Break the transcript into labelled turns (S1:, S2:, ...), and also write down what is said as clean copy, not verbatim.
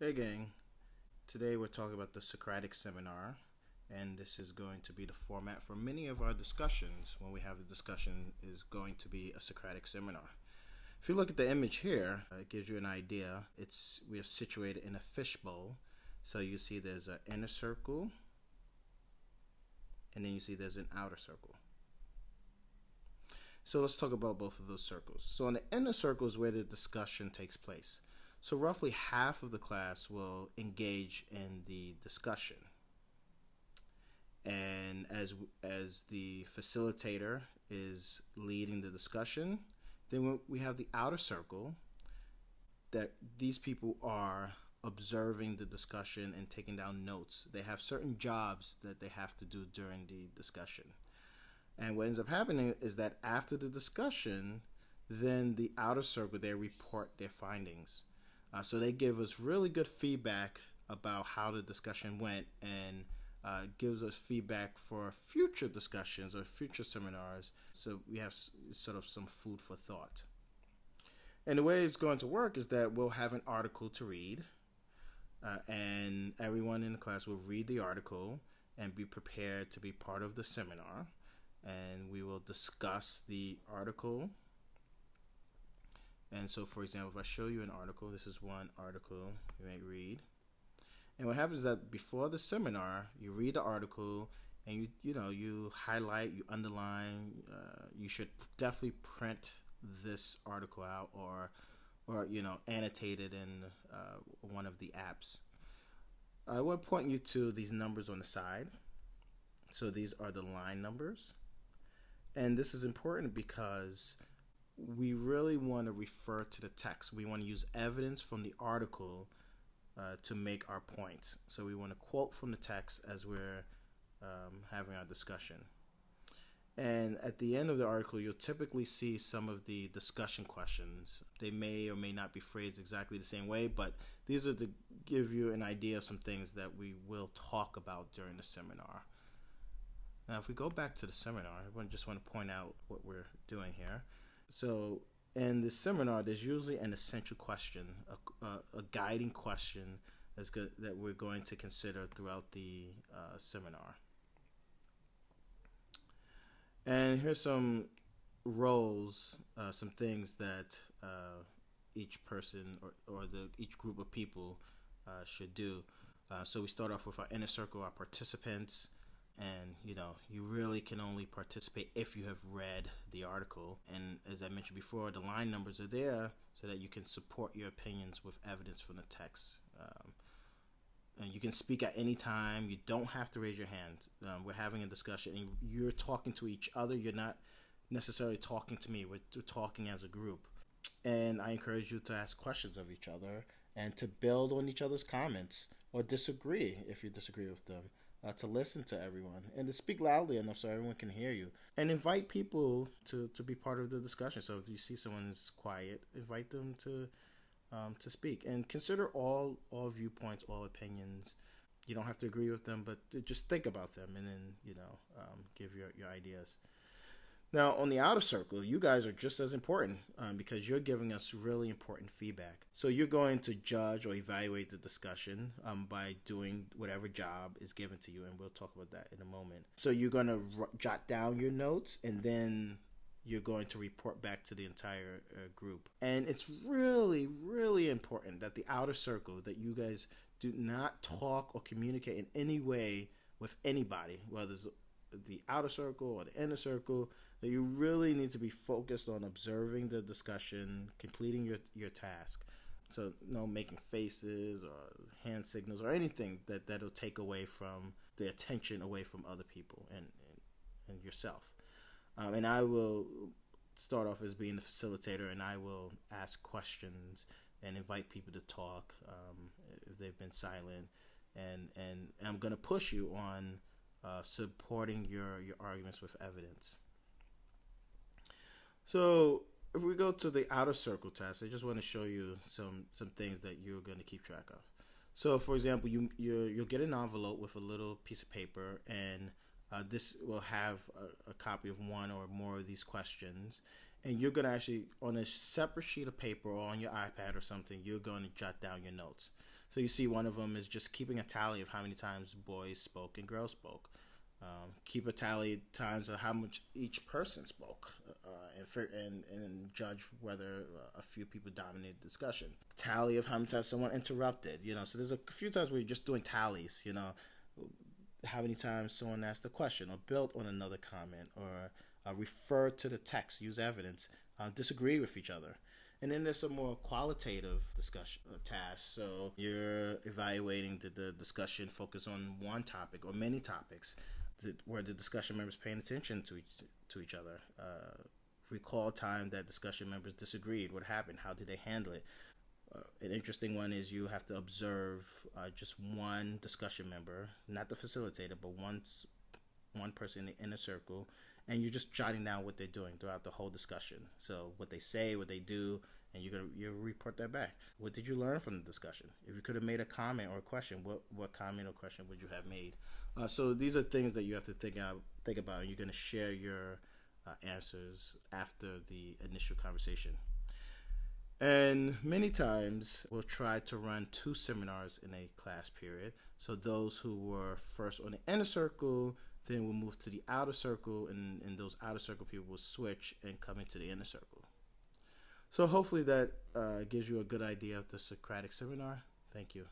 S1: Hey gang, today we're talking about the Socratic Seminar, and this is going to be the format for many of our discussions. When we have a discussion, is going to be a Socratic Seminar. If you look at the image here, it gives you an idea. We are situated in a fishbowl, so you see there's an inner circle, and then you see there's an outer circle. So let's talk about both of those circles. So in the inner circle is where the discussion takes place. So roughly half of the class will engage in the discussion. And as the facilitator is leading the discussion, then we have the outer circle, that these people are observing the discussion and taking down notes. They have certain jobs that they have to do during the discussion. And what ends up happening is that after the discussion, then the outer circle, they report their findings. So they give us really good feedback about how the discussion went, and gives us feedback for future discussions or future seminars. So we have sort of some food for thought. And the way it's going to work is that we'll have an article to read, and everyone in the class will read the article and be prepared to be part of the seminar. And we will discuss the article. And so, for example, if I show you an article, this is one article you may read. And what happens is that before the seminar, you read the article, and you highlight, you underline. You should definitely print this article out, or annotate it in one of the apps. I want to point you to these numbers on the side. So these are the line numbers. And this is important because we really want to refer to the text. We want to use evidence from the article to make our points. So we want to quote from the text as we're having our discussion. And at the end of the article, you'll typically see some of the discussion questions. They may or may not be phrased exactly the same way, but these are to give you an idea of some things that we will talk about during the seminar. Now, if we go back to the seminar, I just want to point out what we're doing here. So in the seminar, there's usually an essential question, a guiding question that we're going to consider throughout the seminar. And here's some roles, some things that each person or each group of people should do. So we start off with our inner circle, our participants. And you really can only participate if you have read the article. And as I mentioned before, the line numbers are there so that you can support your opinions with evidence from the text. And you can speak at any time. You don't have to raise your hand. We're having a discussion, and you're talking to each other. You're not necessarily talking to me. We're talking as a group. And I encourage you to ask questions of each other and to build on each other's comments, or disagree if you disagree with them. To listen to everyone and to speak loudly enough so everyone can hear you, and invite people to be part of the discussion. So if you see someone is quiet, invite them to speak, and consider all viewpoints, all opinions. You don't have to agree with them, but just think about them, and then give your ideas. Now, on the outer circle, you guys are just as important because you're giving us really important feedback. So you're going to judge or evaluate the discussion by doing whatever job is given to you, and we'll talk about that in a moment. So you're going to jot down your notes, and then you're going to report back to the entire group. And it's really, really important that the outer circle, that you guys do not talk or communicate in any way with anybody, whether it's the outer circle or the inner circle. That you really need to be focused on observing the discussion, completing your task. So no making faces or hand signals or anything that'll take away from the attention away from other people and yourself. And I will start off as being the facilitator, and I will ask questions and invite people to talk if they've been silent, and I'm going to push you on supporting your arguments with evidence. So if we go to the outer circle task, I just want to show you some things that you're going to keep track of. So for example, you'll get an envelope with a little piece of paper, and this will have a copy of one or more of these questions. And you're going to actually, on a separate sheet of paper or on your iPad or something, you're going to jot down your notes. So you see one of them is just keeping a tally of how many times boys spoke and girls spoke. Keep a tally times of how much each person spoke, and judge whether a few people dominated the discussion. Tally of how many times someone interrupted. So there's a few times where you're just doing tallies. How many times someone asked a question or built on another comment or referred to the text, use evidence, disagree with each other. And then there's some more qualitative discussion tasks. So you're evaluating the discussion focus on one topic or many topics, where the discussion members paying attention to each other. Recall time that discussion members disagreed. What happened? How did they handle it? An interesting one is you have to observe just one discussion member, not the facilitator, but one person in the inner circle, and you're just jotting down what they're doing throughout the whole discussion. So what they say, what they do, and you report that back. What did you learn from the discussion? If you could have made a comment or a question, what comment or question would you have made? So these are things that you have to think about, and you're going to share your answers after the initial conversation. And many times we'll try to run 2 seminars in a class period. So those who were first on the inner circle, then we'll move to the outer circle, and those outer circle people will switch and come into the inner circle. So hopefully that gives you a good idea of the Socratic Seminar. Thank you.